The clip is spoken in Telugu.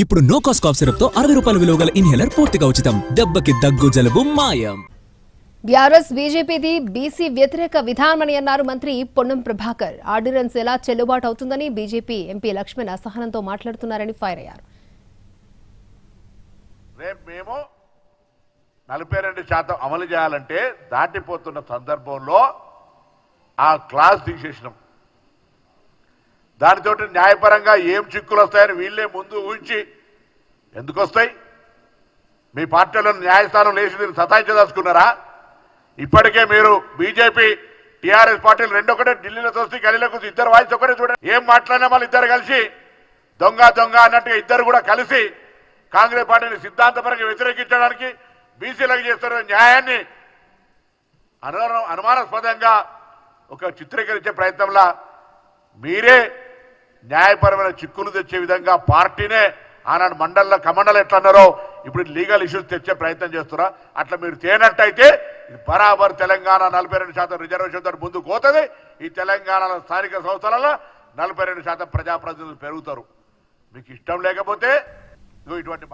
ఇప్పుడు నో కాస్ట్ కాఫ్ సిరప్ తో 60 రూపాయల విలువ గల ఇన్హేలర్ పూర్తిగా ఉచితం. దెబ్బకి దగ్గు జలుబు మాయం. బీఆర్ఎస్ బీజేపీది బీసీ వ్యతిరేక విధానమని అన్నారు మంత్రి పొన్నం ప్రభాకర్. ఆర్డినెన్స్ ఎలా చెల్లుబాటు అవుతుందని బీజేపీ ఎంపీ లక్ష్మణ్ అసహనంతో మాట్లాడుతున్నారని ఫైర్ అయ్యారు. రేపు మేము 42% అమలు చేయాలంటే దాటిపోతున్న సందర్భంలో ఆ క్లాస్ తీసేసినాం. దానితో న్యాయపరంగా ఏం చిక్కులు వస్తాయని వీళ్ళే ముందు ఊహించి ఎందుకు వస్తాయి? మీ పార్టీలో న్యాయస్థానం లేచి దీన్ని సతాయించదలుచుకున్నారా? ఇప్పటికే మీరు బీజేపీ టీఆర్ఎస్ పార్టీలు రెండొకటే, ఢిల్లీలో చూస్తే గలీలో కూర్చి ఇద్దరు వాయిస్ ఒకటే చూడండి. ఏం మాట్లాడినా వాళ్ళు ఇద్దరు కలిసి దొంగ దొంగ అన్నట్టుగా ఇద్దరు కూడా కలిసి కాంగ్రెస్ పార్టీని సిద్ధాంతపరంగా వ్యతిరేకించడానికి బీసీలకు చేస్తున్న న్యాయాన్ని అనుమానాస్పదంగా ఒక చిత్రీకరించే ప్రయత్నంలో మీరే న్యాయపరమైన చిక్కులు తెచ్చే విధంగా పార్టీనే ఆనాడు మండల్లో కమండలు ఎట్లా అన్నారో ఇప్పుడు లీగల్ ఇష్యూస్ తెచ్చే ప్రయత్నం చేస్తున్నా. అట్లా మీరు చేయనట్టయితే ఇది బరాబర్ తెలంగాణ 42% రిజర్వేషన్తో ముందుకు పోతుంది. ఈ తెలంగాణలో స్థానిక సంస్థలలో 42% ప్రజాప్రతినిధులు పెరుగుతారు. మీకు ఇష్టం లేకపోతే ఇటువంటి